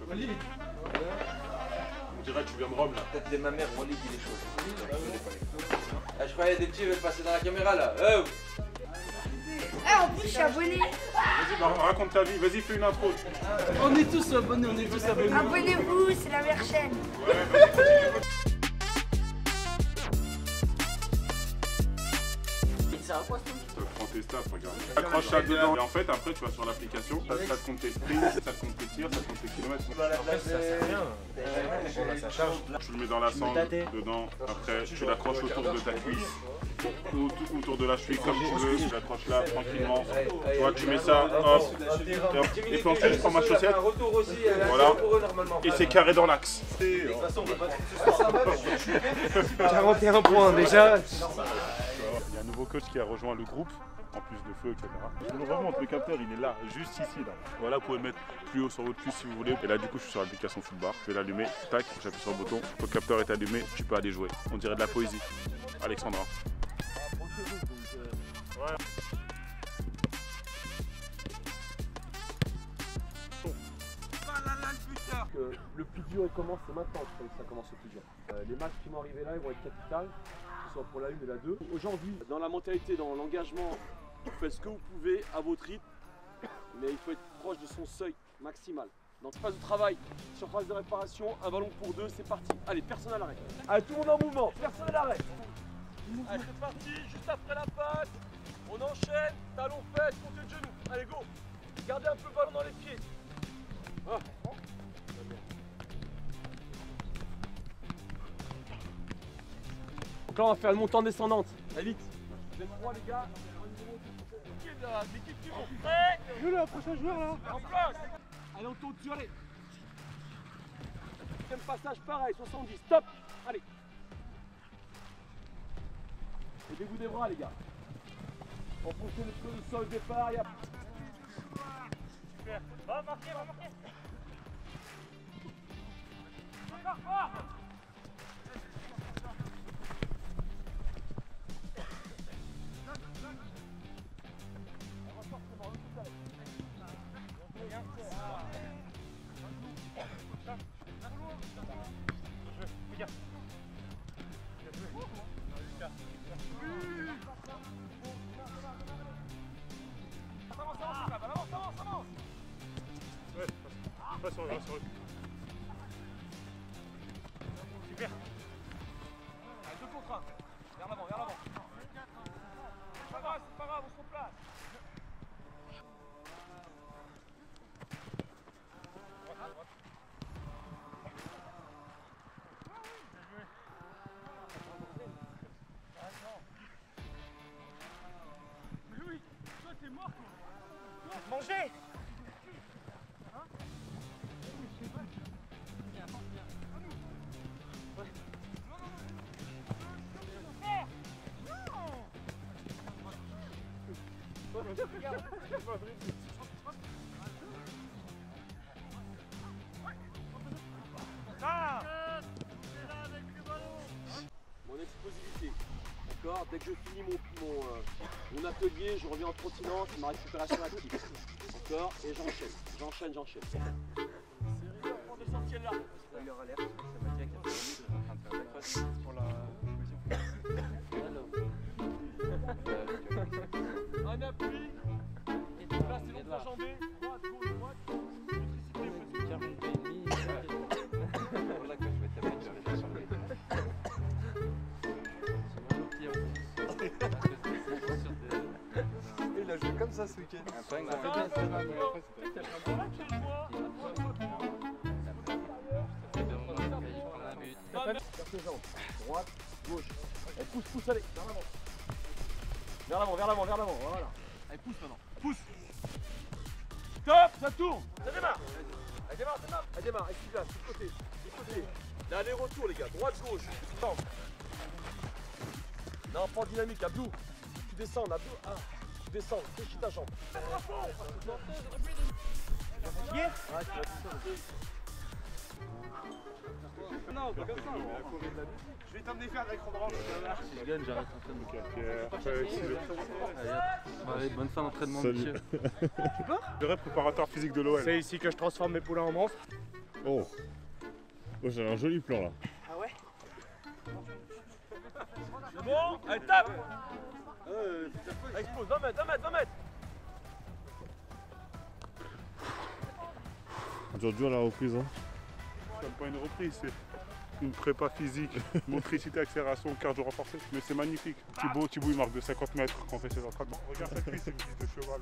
Walid. On dirait que tu viens de Rome là. Tête de ma mère, Walid il est chaud. Ah, je croyais des petits veulent passer dans la caméra là. Oh. Eh, en plus, je suis abonné. Vas-y, bah, raconte ta vie, vas-y, fais une intro. On est tous abonnés, on est tous abonnés. Abonnez-vous, c'est la meilleure chaîne. Ouais, vas-y, continue. C'est un poisson. Prends tes stats, regarde. Accroche ça dedans. Et en fait, après, tu vas sur l'application, ça te compte tes sprints, ça te compte tes tirs, ça te compte tes kilomètres. Après, ça sert à rien. Ça charge. Tu le mets dans la sangle, dedans. Après, tu l'accroches autour de ta cuisse, ou autour de la cheville comme tu veux. Tu l'accroches là, tranquillement. Tu vois, tu mets ça, hop. Et puis ensuite, je prends ma chaussette. Voilà. Et c'est carré dans l'axe. 41 points déjà. Il y a un nouveau coach qui a rejoint le groupe, en plus de feu, etc. Je vous le remontre, le capteur il est là, juste ici. Là. Voilà, vous pouvez le mettre plus haut sur votre cuisse si vous voulez. Et là du coup je suis sur l'application Footbar, je vais l'allumer, tac, j'appuie sur le bouton, votre capteur est allumé, tu peux aller jouer. On dirait de la poésie. Alexandra. Ouais. Le plus dur il commence, c'est maintenant que ça commence le plus dur. Les matchs qui vont arriver là, ils vont être capitales, que ce soit pour la 1 et la 2. Aujourd'hui, dans la mentalité, dans l'engagement, vous faites ce que vous pouvez à votre rythme, mais il faut être proche de son seuil maximal. Donc phase de travail, surface de réparation, un ballon pour deux, c'est parti. Allez, personne à l'arrêt. Allez, tout le monde en mouvement, personne à l'arrêt. Allez, c'est parti, juste après la passe, on enchaîne, talon fait, montée de genoux. Allez, go. Gardez un peu le ballon dans les pieds. Ah. Donc là on va faire une montée en descendante. Allez vite. Vous êtes 3 les gars. L'équipe qui monte. Prêt. Je le prochain joueur là. En place. Allez on tourne dessus, allez. Deuxième passage pareil, 70. Stop. Allez. Aidez-vous des bras les gars. Enfoncez le sol au départ. Super. Va marquer, va marquer. Encore fort. Super. Allez, 2 contre 1. Vers l'avant, vers l'avant. C'est pas grave, on se replace. Mais oui, toi t'es mort toi. Mangez. Mon explosivité, d'accord. Dès que je finis mon atelier, je reviens en trottinant, c'est ma récupération active. D'accord. Et j'enchaîne. Prends de là. Spoiler alert, ça m'a dit qu'il y a en train de faire des passes pour la Un appui. Là c'est l'autre enjambé. Droite, gauche, droite. Voilà que je vais te mettre sur les sur les. Il a joué comme ça ce week-end. Après, ça fait bien ça. Vers tes jambes. Droite, gauche. Allez, pousse, allez. Vers l'avant. Voilà. Allez, pousse maintenant. Pousse. Stop, ça tourne. Ça démarre. Elle démarre. Et là, du côté. Là, aller-retour, les gars. Droite, gauche. Attends. Non, pas dynamique, Abdou. Tu descends, Abdou. Ah, tu descends. Déchire ta jambe. Ouais, tu vas tout seul. Non, pas comme ça. Je vais t'emmener faire l'écran droit. Si je gagne, j'arrête l'entraînement. Allez, bonne fin d'entraînement, Salut. monsieur. Le vrai préparateur physique de l'OL. C'est ici que je transforme mes poulains en monstres. Oh, j'ai un joli plan là. C'est bon? Allez, tape! Explose, 20 mètres, 20 mètres, 20 mètres! Aujourd'hui à la reprise. Hein. C'est pas une reprise, c'est une prépa physique, motricité, accélération, cardio renforcé. Mais c'est magnifique. Thibaut, il marque de 50 mètres quand on fait ses entraînements. Regarde cette cuisse, c'est une cuisse de cheval.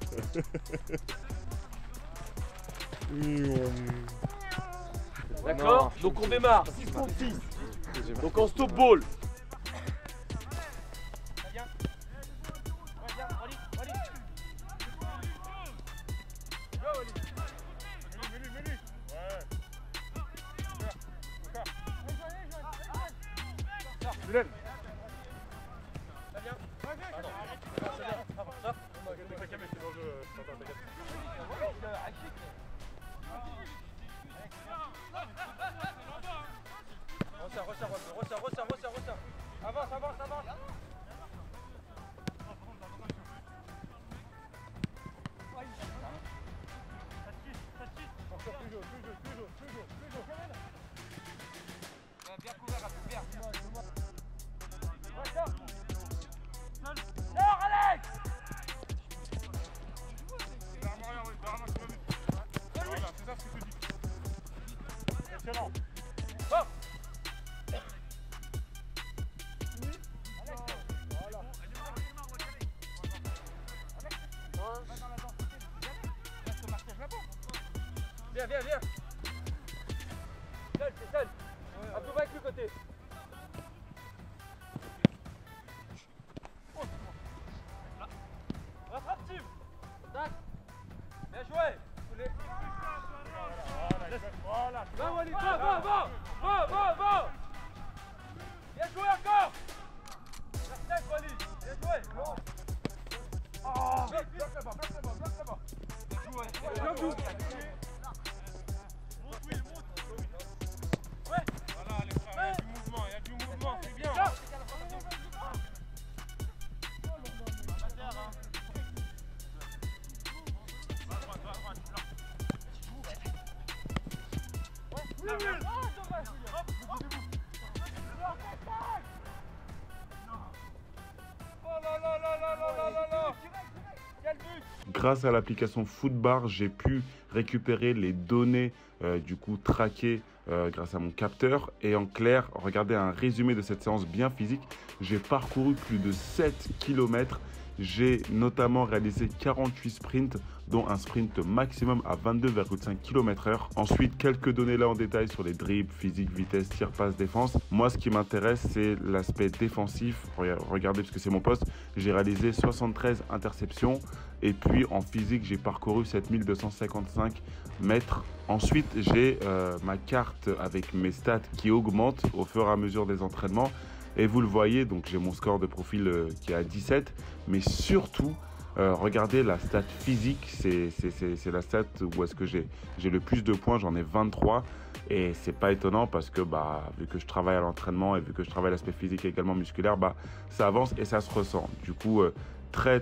D'accord? Donc on démarre 6 contre 6. Donc en stop ball. Resserre. Avance. Bien couvert, bien. Sors, Alex! Voilà, c'est ça ce que je dis. Excellent. Hop! Viens. Seul. Abdou va avec le côté. Rattrape, Tim. Tac. Bien joué. Voilà. Va, Walid. Va. Bien joué encore. Reste, Walid. Bien joué. Bloque là-bas. Bien joué. Il y a du mouvement, c'est bien. Grâce à l'application Footbar, j'ai pu récupérer les données du coup traquées grâce à mon capteur. Et en clair, regardez un résumé de cette séance bien physique. J'ai parcouru plus de 7 km. J'ai notamment réalisé 48 sprints, dont un sprint maximum à 22,5 km/h. Ensuite, quelques données là en détail sur les dribbles, physique, vitesse, tir, passe, défense. Moi, ce qui m'intéresse, c'est l'aspect défensif. Regardez, parce que c'est mon poste. J'ai réalisé 73 interceptions. Et puis, en physique, j'ai parcouru 7255 mètres. Ensuite, j'ai ma carte avec mes stats qui augmentent au fur et à mesure des entraînements. Et vous le voyez, donc j'ai mon score de profil qui est à 17. Mais surtout, regardez la stat physique, c'est la stat où est-ce que j'ai le plus de points, j'en ai 23. Et c'est pas étonnant parce que vu que je travaille à l'entraînement et vu que je travaille l'aspect physique et également musculaire, ça avance et ça se ressent. Du coup, très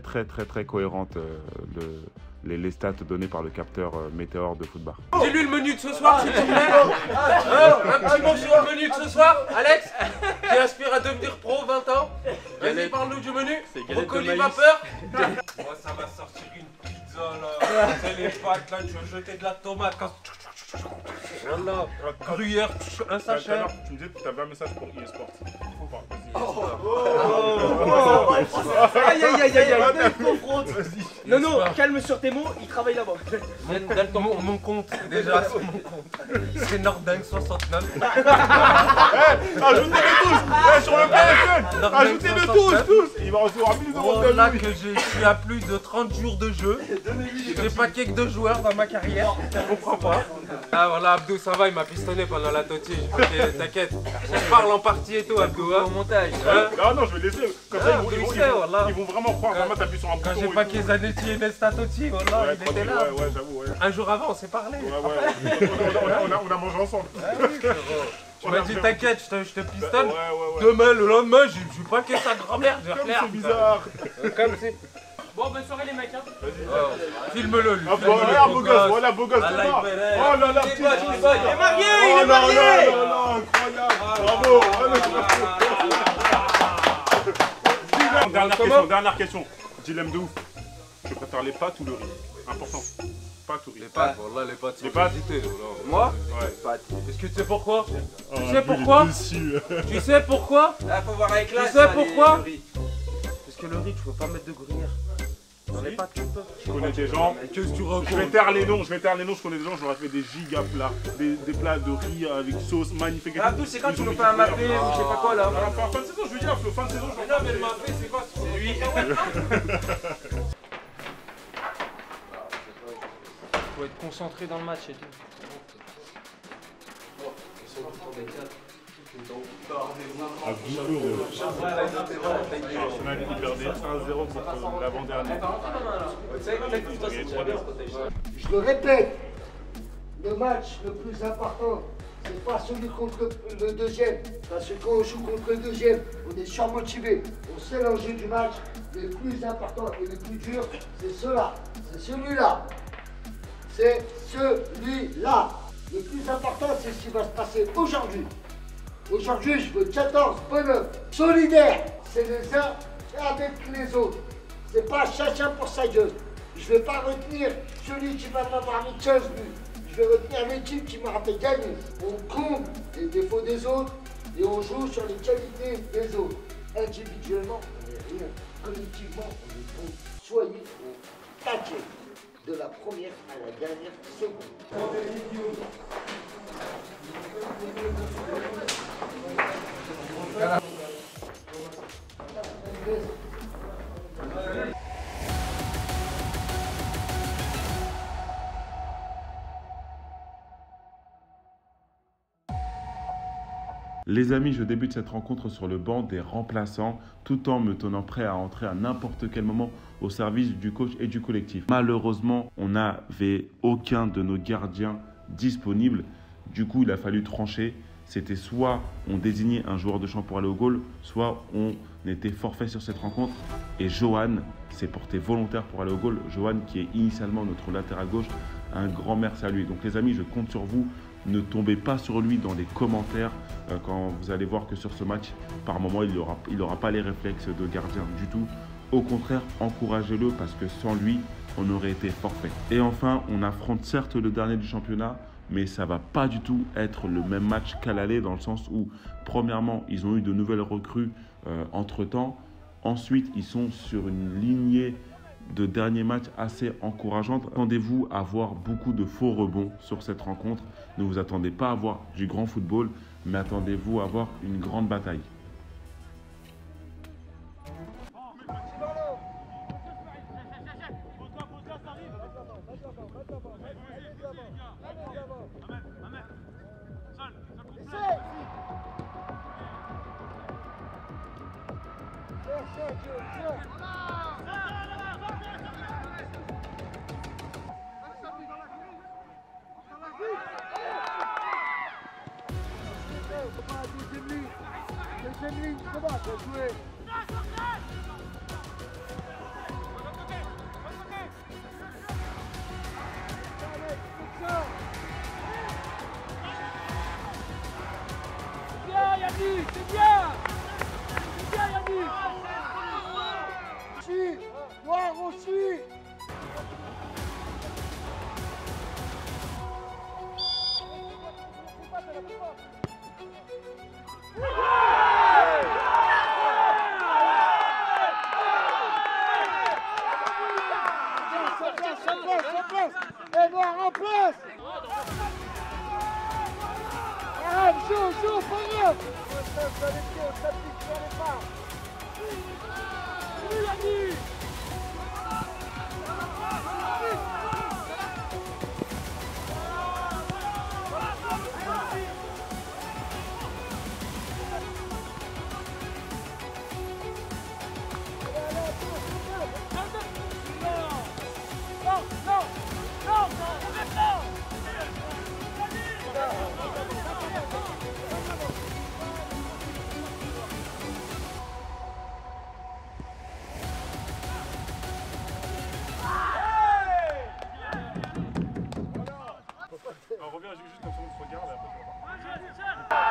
cohérente les stats données par le capteur Météor de Footbar. Dis-lui le menu de ce soir, s'il te plaît. Un petit mot sur le menu de ce soir, Alex, qui aspire à devenir pro 20 ans. Vas-y, parle-nous du menu. Brocoli vapeur. Moi, ça va sortir une pizza là. C'est les pâtes là, tu vas jeter de la tomate. Voilà, gruyère, un sachet. Tu me disais que tu avais un message pour eSport. Aïe, Non, calme sur tes mots, il travaille là-bas. Mon compte, déjà sur mon compte. C'est Nordingue69. Ajoutez-le tous sur le PSN. Ajoutez-le tous. Il va recevoir 1000 euros de là que je suis à plus de 30 jours de jeu. J'ai pas que 2 joueurs dans ma carrière. Je comprends pas. Ah voilà, Abdou, ça va, il m'a pistonné pendant la totige. Ok, t'inquiète. On parle en partie et tout, Abdou. Hein. Non, je vais laisser. Comme ça, ils vont vraiment croire. Vraiment, t'appuies sur un bouton. Quand j'ai pas Zanetti et Nesta Totti, voilà, il était là. Ouais, j'avoue, ouais. Un jour avant, on s'est parlé. On a mangé ensemble. Tu m'as dit t'inquiète, je te pistonne. Demain, le lendemain, je vais pas que sa grand-mère. C'est bizarre. Comme c'est. Bon, bonne soirée les mecs. Hein. Filme-le, lui. Voilà, beau gosse, voilà, beau gosse. Oh là là, il est marié, il est marié. Oh là là, incroyable. Bravo. Dernière question. Dilemme de ouf. Je préfère les pâtes ou le riz? Important. Pâtes ou riz? Les pâtes, voilà, les pâtes. Les pâtes. Moi? Ouais. Pâtes. Est-ce que tu sais pourquoi? Tu sais pourquoi? Tu sais pourquoi? Faut voir avec là. Tu sais pourquoi? Parce que le riz, tu peux pas mettre de gruyère. Dans les pâtes, tu peux. Je connais des gens. Qu'est-ce que tu racontes? Je vais taire les noms, je connais des gens, je leur ai fait des giga plats. Des plats de riz avec sauce magnifique. Ah, tout, c'est quand tu nous fais un mappé ou je sais pas quoi là. Fin de saison, je veux dire, fin de saison, je non, mais le mappé, c'est quoi? C'est lui. Faut être concentré dans le match et tout. Arsenal qui perdait 1-0 contre l'avant-dernier. Je le répète, le match le plus important, c'est pas celui contre le deuxième. Parce que quand on joue contre le deuxième, on est surmotivé. On sait l'enjeu du match. Le plus important et le plus dur, c'est cela. C'est celui-là. C'est celui-là. Le plus important, c'est ce qui va se passer aujourd'hui. Aujourd'hui, je veux 14 bonhommes solidaires. C'est les uns avec les autres. C'est pas chacun pour sa gueule. Je vais pas retenir celui qui va m'avoir mis 15 buts. Je vais retenir l'équipe qui m'aura fait gagner. On comble les défauts des autres et on joue sur les qualités des autres. Individuellement, on n'est rien. Collectivement, on est bon. Soyez au taquet de la première à la dernière seconde. Les amis, je débute cette rencontre sur le banc des remplaçants, tout en me tenant prêt à entrer à n'importe quel moment au service du coach et du collectif. Malheureusement, on n'avait aucun de nos gardiens disponible. Du coup, il a fallu trancher. C'était soit on désignait un joueur de champ pour aller au goal, soit on était forfait sur cette rencontre. Et Johan s'est porté volontaire pour aller au goal. Johan qui est initialement notre latéral gauche. Un grand merci à lui. Donc les amis, je compte sur vous. Ne tombez pas sur lui dans les commentaires quand vous allez voir que sur ce match, par moment, il n'aura pas les réflexes de gardien du tout. Au contraire, encouragez-le parce que sans lui, on aurait été forfait. Et enfin, on affronte certes le dernier du championnat, mais ça ne va pas du tout être le même match qu'à l'aller dans le sens où, premièrement, ils ont eu de nouvelles recrues entre-temps. Ensuite, ils sont sur une lignée de derniers matchs assez encourageante. Attendez-vous à voir beaucoup de faux rebonds sur cette rencontre. Ne vous attendez pas à voir du grand football, mais attendez-vous à voir une grande bataille. Deuxième ligne, c'est bon, bien joué. C'est bien Yannick, c'est bien. C'est bien Yannick. Aussi, noir aussi. Et noir en place. Arrête, joue, pas grave. se regarde et après tu vas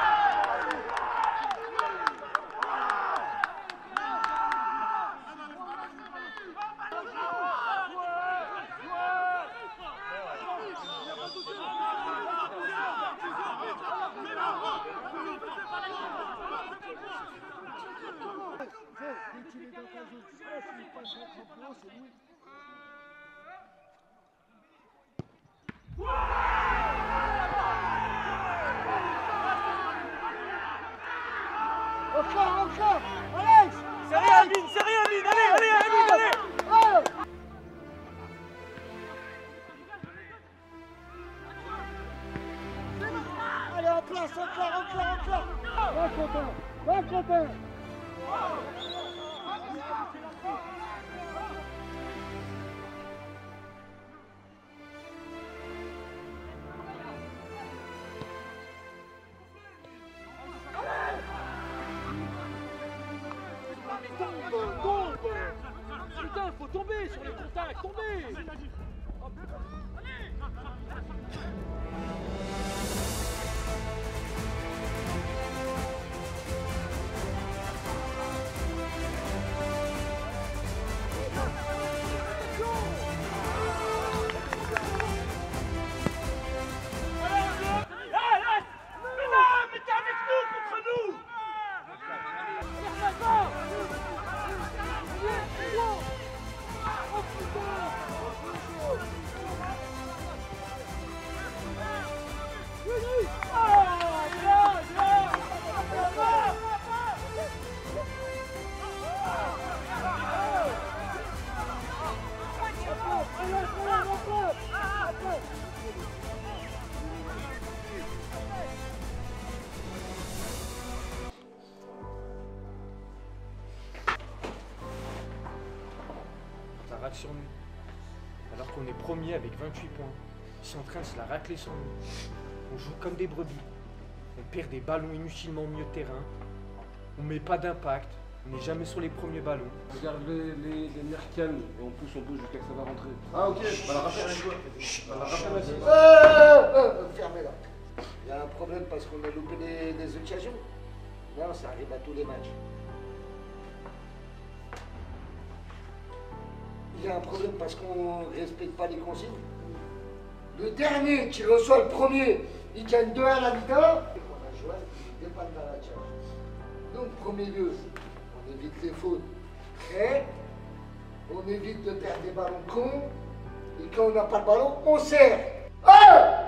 Encore, Alex! C'est rien, Amine, c'est rien, Amine. Allez, Amine, allez. Allez, en place, encore! Va, Quentin! Putain, faut tomber sur les contacts, tomber. Ça rate sur nous. Alors qu'on est premier avec 28 points. Ils sont en train de se la racler sur nous. On joue comme des brebis. On perd des ballons inutilement au milieu de terrain. On met pas d'impact. On n'est jamais sur les premiers ballons. Regarde les nerfs calmes et on pousse jusqu'à ce que ça va rentrer. Ah, ok. Bah, la rappelle, Fermez-la. Il y a un problème parce qu'on a loupé des occasions. Non, ça arrive à tous les matchs. Il y a un problème parce qu'on ne respecte pas les consignes. Le dernier qui reçoit le premier, il gagne 2 à la mi-temps. On a joué, il dépanne dans la charge. Donc, premier lieu, on évite les fautes. Et on évite de perdre des ballons cons. Et quand on n'a pas le ballon, on serre. Ah!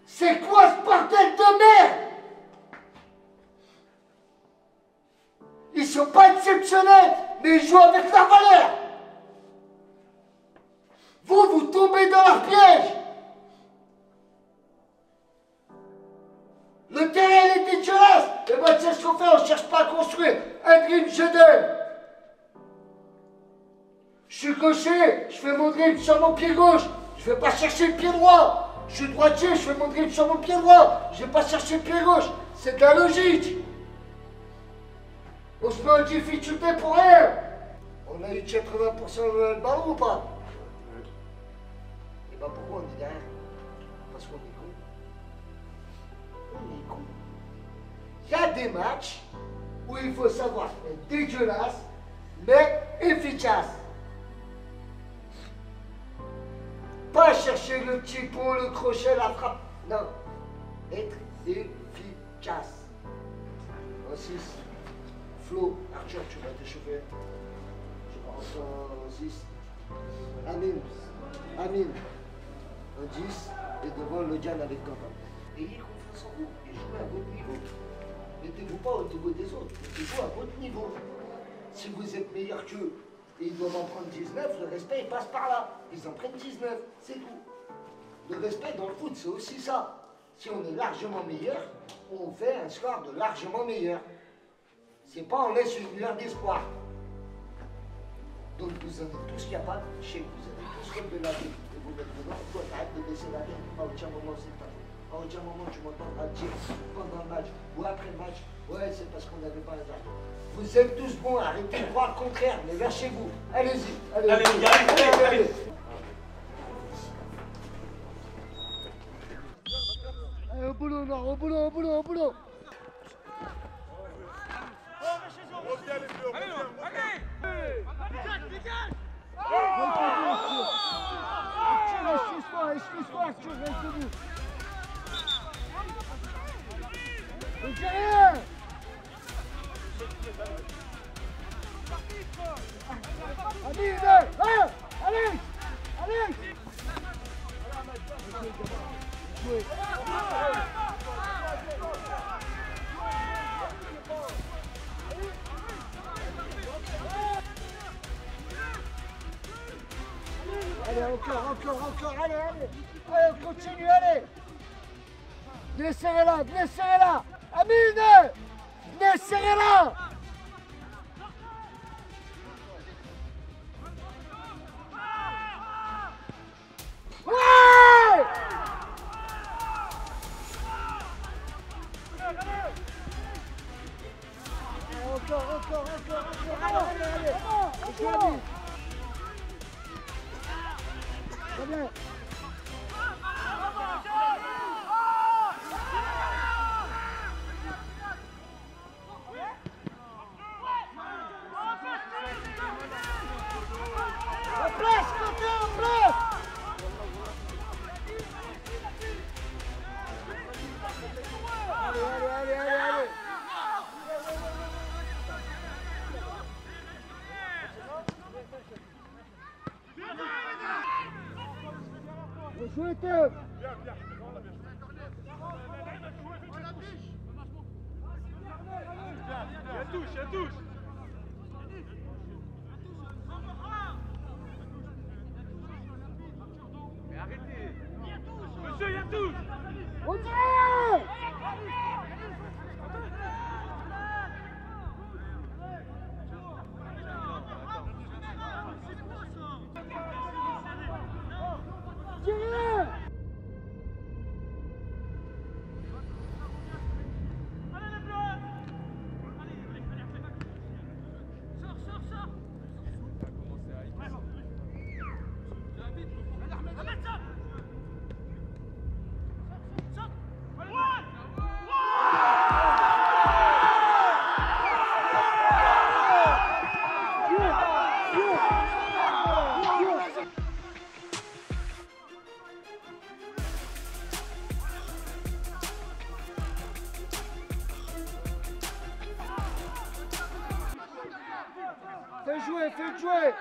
C'est quoi ce bordel de merde? Ils sont pas exceptionnels, mais ils jouent avec leur valeur. Vous tombez dans leur piège. Le terrain est dégueulasse. Et moi, tu sais ce qu'on fait, on cherche pas à construire. Un dribble, je donne. Je suis gaucher, je fais mon dribble sur mon pied gauche. Je vais pas chercher le pied droit. Je suis droitier, je fais mon dribble sur mon pied droit. Je vais pas chercher le pied gauche. C'est de la logique. On se met en difficulté pour rien. On a eu 80% de ballon ou pas? Et bah pourquoi on est derrière? Parce qu'on est con. On est con. Il y a des matchs où il faut savoir être dégueulasse, mais efficace. Pas chercher le petit pont, le crochet, la frappe. Non. Être efficace. En 6. Flo, Arthur, tu vas t'échauffer. Je pense en 6. Amine. En 10. Et devant le Diane avec Quentin. Ayez confiance en vous et jouez à votre niveau. Mettez-vous pas au niveau des autres. Mettez-vous à votre niveau. Si vous êtes meilleur qu'eux et ils doivent en prendre 19, le respect il passe par là. Ils en prennent 19, c'est tout. Le respect dans le foot, c'est aussi ça. Si on est largement meilleur, on fait un score de largement meilleur. C'est pas on laisse une lueur d'espoir. Donc vous en êtes tous capables, chez vous, vous avez tous relevé la tête. Et vous mettre dedans, toi t'arrêtes de baisser la tête. À aucun moment c'est pas fait. À aucun moment tu m'entendras dire pendant le match ou après le match, ouais c'est parce qu'on n'avait pas un target. Vous êtes tous bons, arrêtez de croire le contraire, mais lâchez-vous. Allez-y, allez, allez. boulot, Noir, au boulot, au boulot, au boulot. Excuse-moi, Arthur, reste debout. Derrière. Allez, allez, allez. Jouez. Allez, encore, allez, on continue, allez. Venez serrer là, Amine. Venez serrer là. Ouais. Encore, allez. Jouez. Très bien. En place, côté, en place. Allez. Jouez, Théo. Il y a touche. Mais arrêtez. Monsieur, il y a touche. On dirait. Tirez. Faites jouer.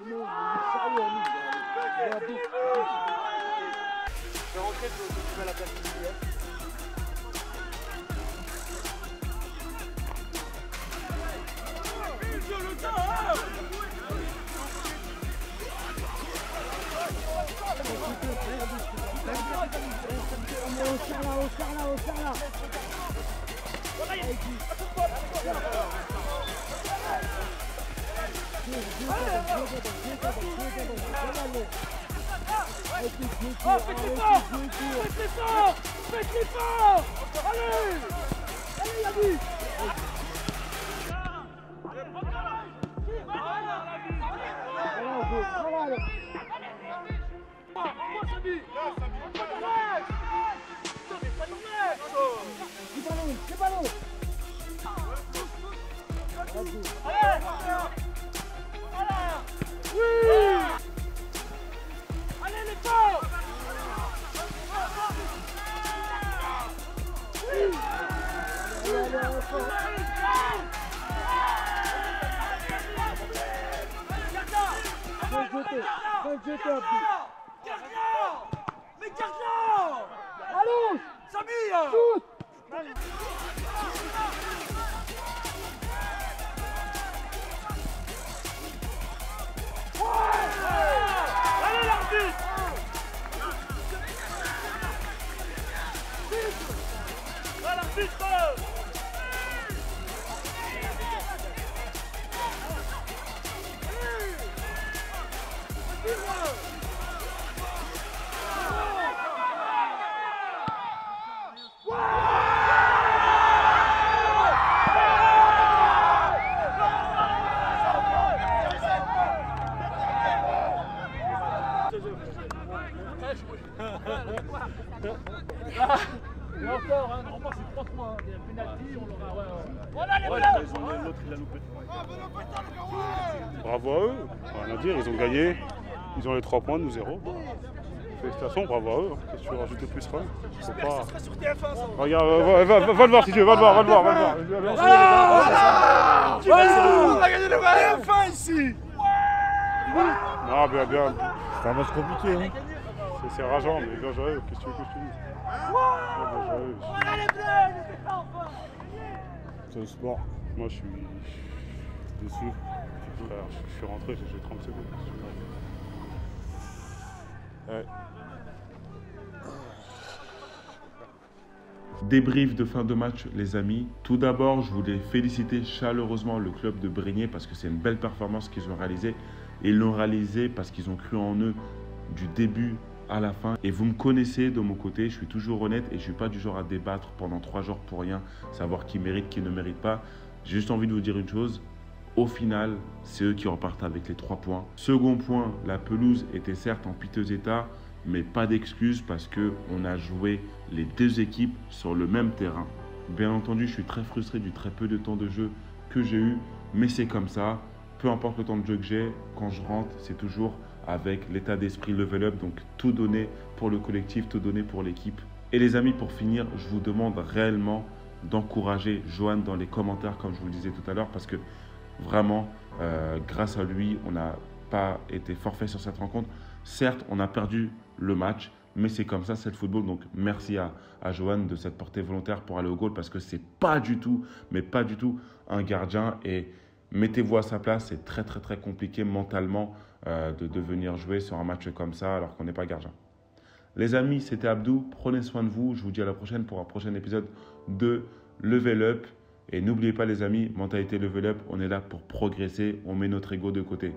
Je vais rentrer pour occuper la place titulaire. On serre là. Oh, faites-les fort. Allez, Yabi. C'est ballon. Allez les forts. Mais garde-la. Allons. Samir. Shoot. Allez l'arbitre. À l'arbitre. Et encore, hein, normalement c'est 3 points. Hein. Des pénalty, on l'aura. Ouais. Voilà les L'autre, il a loupé. Bravo à eux, rien à dire, ils ont gagné. Ils ont les 3 points, nous 0. Félicitations, bravo à eux. Qu'est-ce que tu veux rajouter plus, Ron? Faut pas. Regarde, va le voir si tu veux, va le voir. On a gagné le TF1 ici. Non, bien. C'est un match compliqué. Hein. C'est rageant, mais bien joué. Qu'est-ce que tu veux que je te dise? Voilà les bleus, n'était pas enfin. C'est le sport. Moi, je suis déçu. Je suis rentré, j'ai joué 30 secondes. Ouais. Débrief de fin de match, les amis. Tout d'abord, je voulais féliciter chaleureusement le club de Brignais parce que c'est une belle performance qu'ils ont réalisée. Et ils l'ont réalisée parce qu'ils ont cru en eux du début à la fin. Et vous me connaissez de mon côté, je suis toujours honnête et je ne suis pas du genre à débattre pendant 3 jours pour rien, savoir qui mérite, qui ne mérite pas. J'ai juste envie de vous dire une chose. Au final, c'est eux qui repartent avec les 3 points. Second point, la pelouse était certes en piteux état, mais pas d'excuses parce qu'on a joué les 2 équipes sur le même terrain. Bien entendu, je suis très frustré du très peu de temps de jeu que j'ai eu, mais c'est comme ça. Peu importe le temps de jeu que j'ai, quand je rentre, c'est toujours avec l'état d'esprit level up, donc tout donner pour le collectif, tout donner pour l'équipe. Et les amis, pour finir, je vous demande réellement d'encourager Johan dans les commentaires, comme je vous le disais tout à l'heure, parce que vraiment, grâce à lui, on n'a pas été forfait sur cette rencontre. Certes, on a perdu le match, mais c'est comme ça, c'est le football. Donc, merci à Johan de cette portée volontaire pour aller au goal parce que c'est pas du tout, mais pas du tout un gardien. Et mettez-vous à sa place, c'est très, très, très compliqué mentalement de venir jouer sur un match comme ça alors qu'on n'est pas gardien. Les amis, c'était Abdou. Prenez soin de vous. Je vous dis à la prochaine pour un prochain épisode de Level Up. Et n'oubliez pas les amis, mentalité level up, on est là pour progresser, on met notre ego de côté.